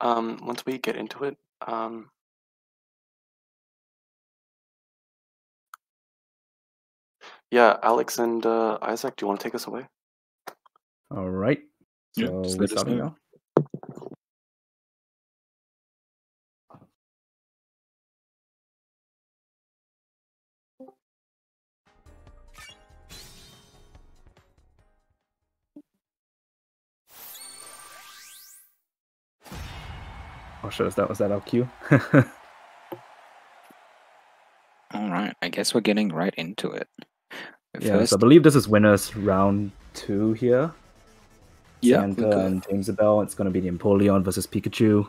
Once we get into it, yeah, Alex and Isaac, do you want to take us away? All right. Yeah, So just we're let us starting know. now. Oh, sure. Was that our cue? All right, I guess we're getting right into it. Yeah, so I believe this is winners round 2 here. Yeah, Santa and Jamesibell. It's going to be the Empoleon versus Pikachu.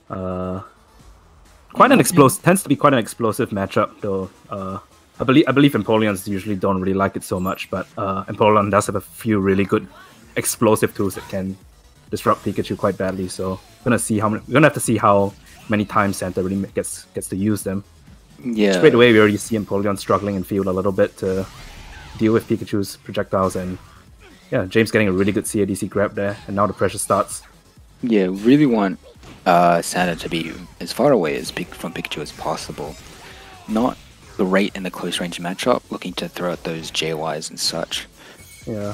Quite an explosive. Tends to be quite an explosive matchup, though. I believe Empoleons usually don't really like it so much, but Empoleon does have a few really good explosive tools that can disrupt Pikachu quite badly. So we're gonna have to see how many times Santa really gets to use them. Yeah. Straight away, we already see Empoleon struggling in field a little bit to deal with Pikachu's projectiles, and yeah, James getting a really good CADC grab there, and now the pressure starts. Yeah, really want Santa to be as far away from Pikachu as possible. Not great in the close range matchup, looking to throw out those JYs and such. Yeah.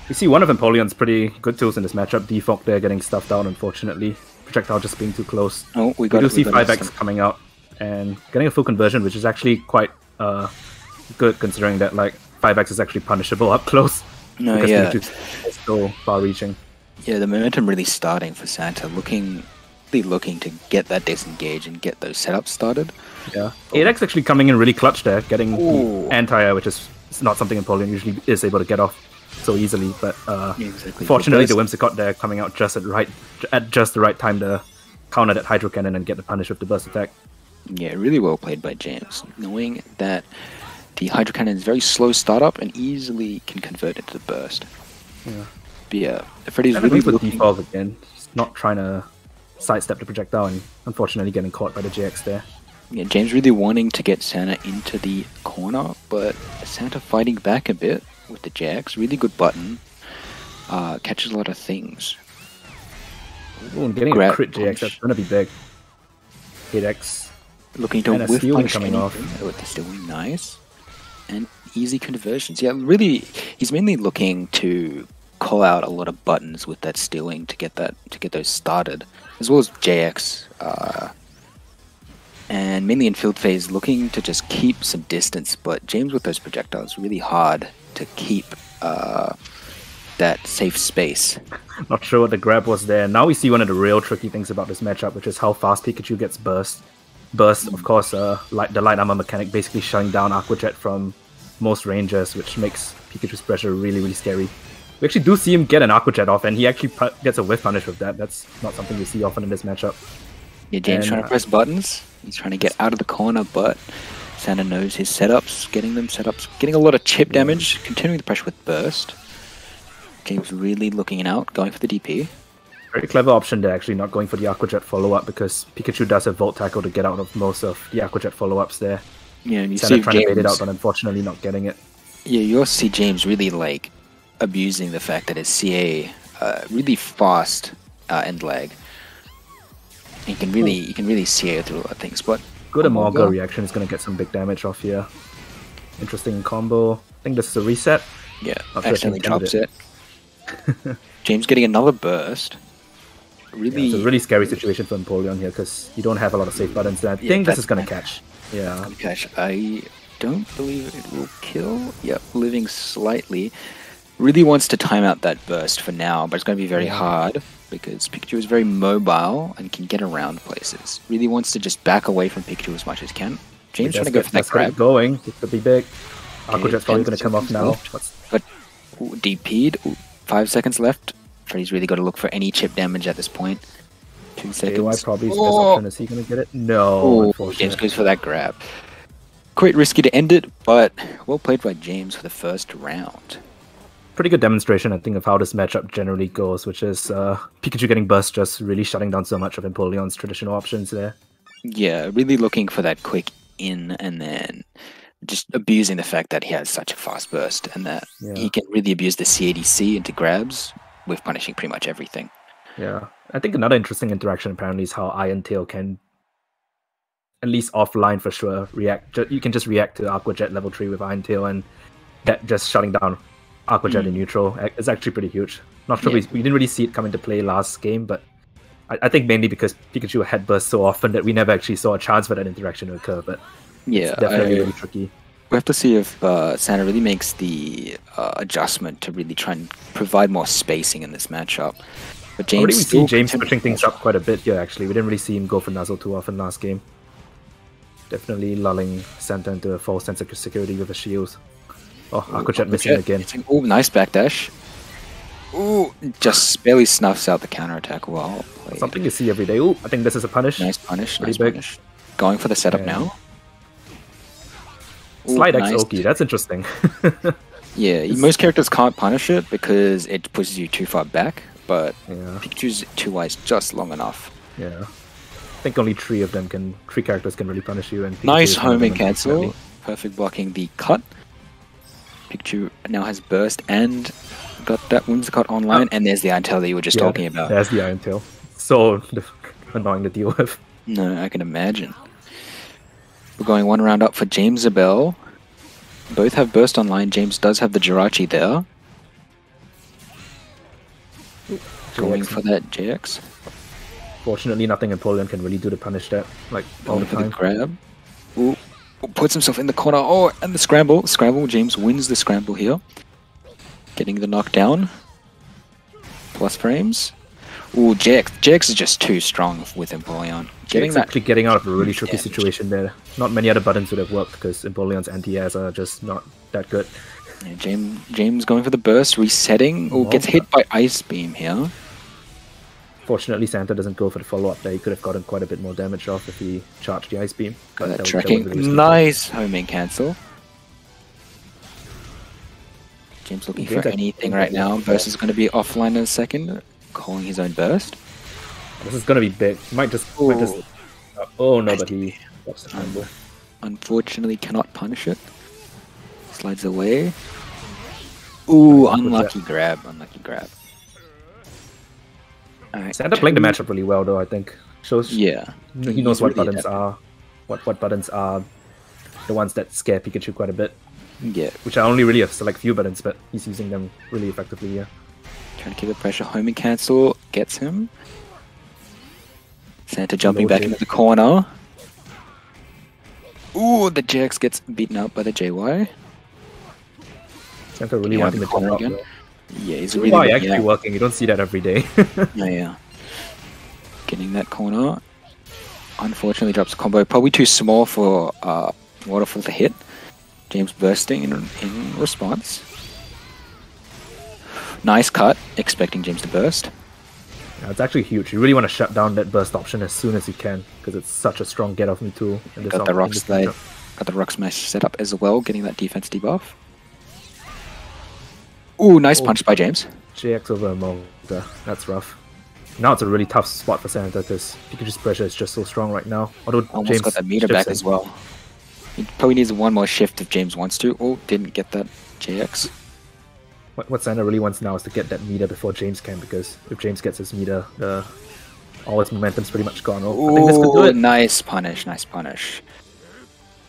You see one of Empoleon's pretty good tools in this matchup, Defog there getting stuffed out, unfortunately. Projectile just being too close. Oh, we do see 5x coming out and getting a full conversion, which is actually quite good considering that like 5x is actually punishable up close. No, because yeah. Pikachu's is so far reaching. Yeah, the momentum really starting for Santa, looking to get that disengage and get those setups started. Yeah. 8x actually coming in really clutch there, getting the anti-air, which is not something Empoleon usually is able to get off so easily, but fortunately the Whimsicott there coming out just at just the right time to counter that Hydro Cannon and get the punish with the burst attack. Yeah, really well played by James, knowing that the Hydro Cannon is very slow startup and easily can convert into the burst. Yeah. But yeah, Freddy's really with Defog again, just not trying to sidestep the projectile and unfortunately getting caught by the JX there. Yeah, James really wanting to get Santa into the corner, but Santa fighting back a bit with the JX. Really good button. Catches a lot of things. Ooh, and getting a crit JX, that's gonna be big. 8x. Looking to whiff punch coming off. With the stealing, nice. And easy conversions. Yeah, really, he's mainly looking to call out a lot of buttons with that stealing to get those started, as well as JX. And mainly in field phase, looking to just keep some distance. But James with those projectiles, really hard to keep that safe space. Not sure what the grab was there. Now we see one of the real tricky things about this matchup, which is how fast Pikachu gets burst. Burst, of course, the light armor mechanic basically shutting down Aqua Jet from most ranges, which makes Pikachu's pressure really, really scary. We actually do see him get an Aqua Jet off, and he actually gets a whiff punish with that. That's not something you see often in this matchup. Yeah, James trying to press buttons. He's trying to get out of the corner, but Santa knows his setups, getting a lot of chip damage, continuing the pressure with burst. James really looking out, going for the DP. Very clever option there, actually, not going for the Aqua Jet follow-up, because Pikachu does have Volt Tackle to get out of most of the Aqua Jet follow-ups there. Yeah, and you Santa see trying James, to bait it out, but unfortunately not getting it. Yeah, you also see James really like abusing the fact that his CA really fast end lag. You can really CA through a lot of things, but good Amoga reaction is going to get some big damage off here. Interesting combo. I think this is a reset. Yeah, accidentally drops it. James getting another burst. Really, it's a really scary situation for Empoleon here because you don't have a lot of safe buttons. I think this is going to catch. Yeah, catch. I don't believe it will kill. Yep, living slightly. Really wants to time out that burst for now, but it's going to be very hard because Pikachu is very mobile and can get around places. Really wants to just back away from Pikachu as much as can. James trying to go for that grab. Going. It could be big. Aqua Jet's probably going to come off now. But DP'd. 5 seconds left. Freddy's really got to look for any chip damage at this point. 2 seconds. Probably his best option. Is he going to get it? No, unfortunately. James goes for that grab. Quite risky to end it, but well played by James for the first round. Pretty good demonstration, I think, of how this matchup generally goes, which is Pikachu getting burst, just really shutting down so much of Empoleon's traditional options there. Yeah, really looking for that quick in and then just abusing the fact that he has such a fast burst and that he can really abuse the CADC into grabs with punishing pretty much everything. Yeah, I think another interesting interaction apparently is how Iron Tail can, at least offline for sure, react. You can just react to Aqua Jet level 3 with Iron Tail, and that just shutting down Aqua Jet in neutral is actually pretty huge. Not sure we didn't really see it come into play last game, but I think mainly because Pikachu had burst so often that we never actually saw a chance for that interaction to occur. But yeah, it's definitely really tricky. We have to see if Santa really makes the adjustment to really try and provide more spacing in this matchup. But James, already we see James pushing things up quite a bit here. Actually, we didn't really see him go for Nuzzle too often last game. Definitely lulling Santa into a false sense of security with the shields. Oh, Aqua Jet missing again. Oh, nice backdash. Ooh, just barely snuffs out the counterattack well played. Something you see every day. Ooh, I think this is a punish. Nice punish, Pretty nice big. punish. Going for the setup now. Ooh, Slide X nice. Oki, that's interesting. Yeah, most characters can't punish it because it pushes you too far back, but Pikachu's 2Y is just long enough. Yeah. I think only three characters can really punish you. And Pikachu Nice is one of homing them, cancel. unfortunately. Perfect blocking the cut. Pikachu now has burst and got that Whimsicott cut online, and there's the Iron Tail that you were just talking about. There's the Iron Tail. So annoying to deal with. No, I can imagine. We're going one round up for Jamesibell. Both have burst online. James does have the Jirachi there. Going for that JX. Fortunately, nothing Empoleon can really do to punish that. Like all the Going for the time. grab. Ooh. Puts himself in the corner. Oh, and the scramble. Scramble. James wins the scramble here. Getting the knockdown. Plus frames. Ooh, JX. JX is just too strong with Empoleon. Getting out of a really tricky situation there. Not many other buttons would have worked because Empoleon's anti-airs are just not that good. Yeah, James going for the burst, resetting. Oh, gets hit by Ice Beam here. Fortunately, Santa doesn't go for the follow-up there. He could have gotten quite a bit more damage off if he charged the Ice Beam. Got that was tracking. really risky. Nice homing cancel. James looking for anything right now. Burst is going to be offline in a second. Calling his own burst. This is going to be big. Might just oh no, but he stops the combo. Unfortunately, cannot punish it. Slides away. Ooh, unlucky grab. Unlucky grab. Alright, Santa playing the matchup really well, though. I think shows. Yeah, he knows what really buttons are, what buttons are the ones that scare Pikachu quite a bit. Yeah, Which are only really a select few buttons, but he's using them really effectively. Yeah. trying to keep the pressure. Homing cancel gets him. Santa jumping back into the corner. Ooh, the JX gets beaten up by the JY. Santa really wanting to corner jump again. up. Yeah, he's Though. really Why good, actually working? You don't see that every day. Yeah. Getting that corner. Unfortunately drops a combo. Probably too small for Waterfall to hit. James bursting in response. Nice cut. Expecting James to burst. Yeah, it's actually huge. You really want to shut down that burst option as soon as you can because it's such a strong get off me tool. Got the rock slide. Got the rock smash set up as well. Getting that defense debuff. Ooh, nice punch by James. JX over Mulder. That's rough. Now it's a really tough spot for Santa because Pikachu's pressure is just so strong right now. Although Almost James got that meter back as well. He probably needs one more shift if James wants to. Oh, didn't get that JX. What Santa really wants now is to get that meter before James can, because if James gets his meter, all his momentum's pretty much gone. Oh, I think this could do it. Nice punish, nice punish.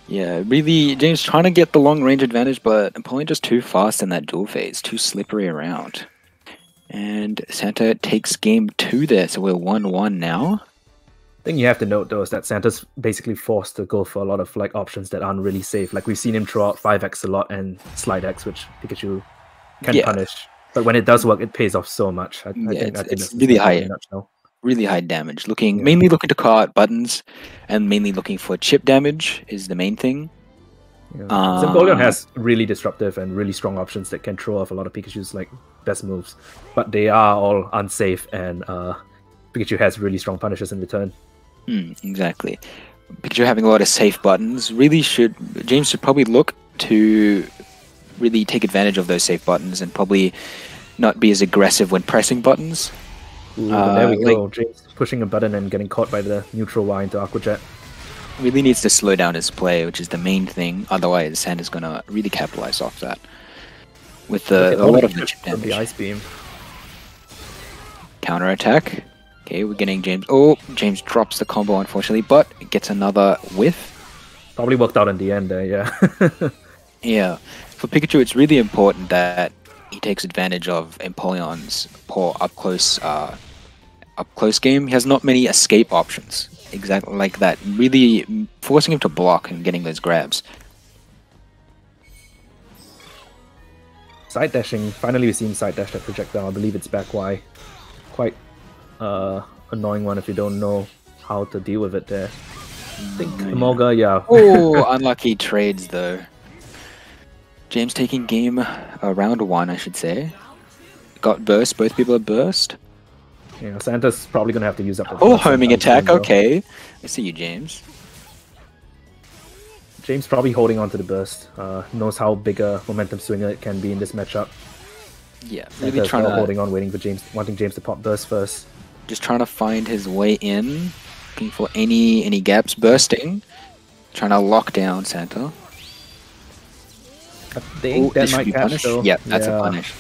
Yeah, really, James trying to get the long range advantage, but Empoleon just too fast in that duel phase, too slippery around. And Santa takes game 2 there, so we're 1-1 now. Thing you have to note though is that Santa's basically forced to go for a lot of like options that aren't really safe. Like we've seen him throw out 5x a lot and Slide X, which Pikachu can punish. But when it does work, it pays off so much. I think it's really high. Really high damage. Mainly looking to call out buttons, and mainly looking for chip damage is the main thing. Yeah. Empoleon has really disruptive and really strong options that can throw off a lot of Pikachu's like best moves, but they are all unsafe, and Pikachu has really strong punishes in return. Exactly. Pikachu having a lot of safe buttons James should probably look to really take advantage of those safe buttons and probably not be as aggressive when pressing buttons. Ooh, there we go. James pushing a button and getting caught by the neutral Y into Aqua Jet. Really needs to slow down his play, which is the main thing. Otherwise, Santa's gonna really capitalize off that with a lot of the chip damage. The Ice Beam. Counter attack. Okay, we're getting James. Oh, James drops the combo, unfortunately, but gets another whiff. Probably worked out in the end there, yeah. Yeah. For Pikachu, it's really important that he takes advantage of Empoleon's poor up close game. He has not many escape options. Exactly like that. Really forcing him to block and getting those grabs. Side dashing. Finally, we've seen side dash that projectile. I believe it's back Y. Quite annoying one if you don't know how to deal with it there. I think Emolga, yeah. Oh, unlucky trades though. James taking game round 1, I should say. Got burst. Both people are burst. Yeah, Santa's probably gonna have to use up. Oh, homing attack. Okay, I see you, James. James probably holding on to the burst. Knows how big a momentum swinger it can be in this matchup. Yeah, Santa's really trying to holding on, waiting for James, wanting James to pop burst first. just trying to find his way in, looking for any gaps, bursting, trying to lock down Santa. I think that might catch though. Yeah, that's a punish.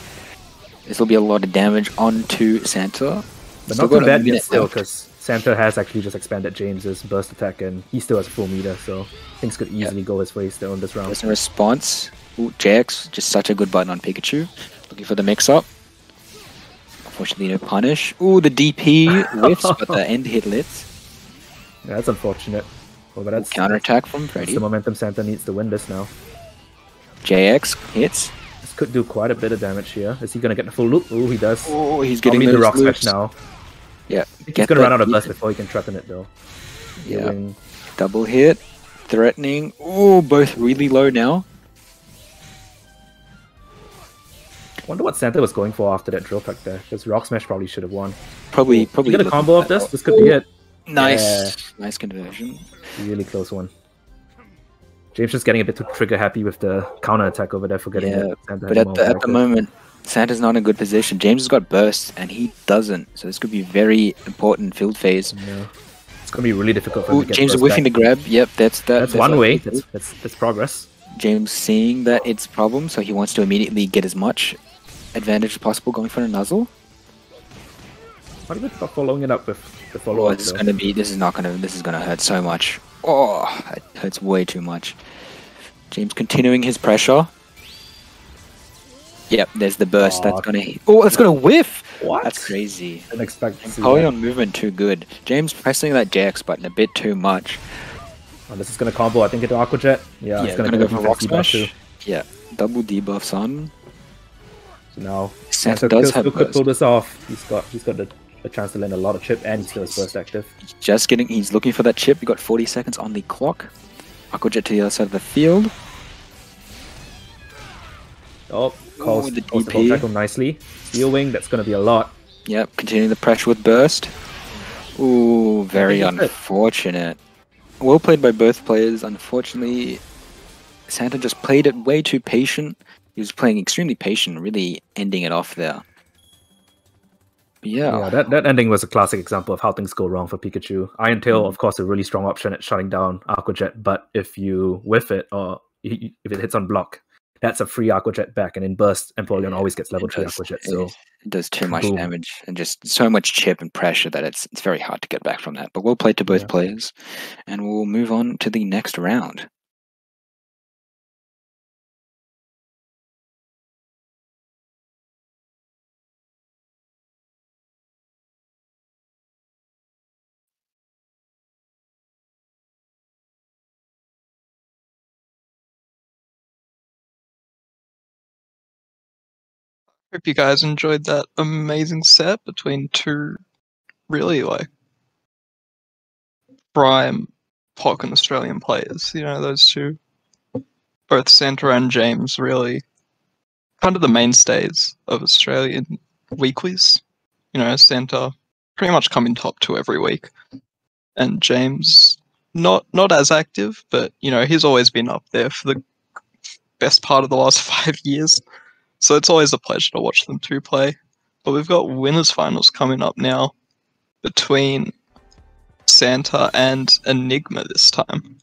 This will be a lot of damage onto Santa. But not too bad yet still, because Santa has actually just expanded James's burst attack and he still has a full meter, so things could easily go his way still in this round. There's a response. Ooh, JX, just such a good button on Pikachu. Looking for the mix-up. Unfortunately, no punish. Ooh, the DP whiffs, but the end hit lits. Yeah, that's unfortunate. Oh, but that's Counter-attack from Freddy. the momentum Santa needs to win this now. JX hits. This could do quite a bit of damage here. Is he going to get the full loop? Oh, he does. Oh, he's getting the those rock loops. smash now. Yeah. He's going to run out of burst before he can threaten it though. Yeah. Doing... Double hit. Threatening. Oh, both really low now. Wonder what Santa was going for after that drill pack there, because Rock Smash probably should have won. Probably. You get a combo of this? This could be it. Nice. Yeah. Nice conversion. Really close one. James just getting a bit too trigger happy with the counter attack over there, forgetting that Santa but had at the moment, Santa's not in a good position. James has got burst, and he doesn't. So this could be very important field phase. Yeah. It's going to be really difficult for him to get James burst whiffing back. the grab. Yep, That's one way. That's progress. James seeing that it's a problem, so he wants to immediately get as much advantage as possible going for a nuzzle. What about following it up with the follow-up? This is gonna hurt so much. Oh, it hurts way too much. James continuing his pressure. Yep, there's the burst. That's gonna whiff. What? That's crazy. Didn't expect to see Empoleon movement too good. James pressing that JX button a bit too much. Oh, this is gonna combo, I think, into Aqua Jet. Yeah, it's gonna go for Rock defense debuff Smash. too. Yeah, double debuffs on. So now Santa does have could burst. pull this off. He's got a chance to land a lot of chip, and he still has burst active. He's looking for that chip. We got 40 seconds on the clock. Aqua Jet to the other side of the field. Oh, calls the the DP. tackle nicely. Steel Wing, that's going to be a lot. Yep, continuing the pressure with burst. Ooh, very I think that's it. unfortunate. Well played by both players. Unfortunately, Santa just played it way too patient. He was playing extremely patient, really ending it off there. But Yeah, that ending was a classic example of how things go wrong for Pikachu. Iron Tail, of course, a really strong option at shutting down Aqua Jet, but if you whiff it, or if it hits on block, that's a free Aqua Jet back, and in burst, Empoleon always gets level 3 Aqua Jet, so... It does too much Boom. damage and just so much chip and pressure that it's very hard to get back from that. But well played to both players, and we'll move on to the next round. Hope you guys enjoyed that amazing set between two really prime Pokkén Australian players. You know, those two, both Santa and James, really kind of the mainstays of Australian weeklies. You know, Santa pretty much coming top 2 every week, and James not as active, but you know, he's always been up there for the best part of the last 5 years. So it's always a pleasure to watch them two play. But we've got winners finals coming up now between Santa and Enigma this time.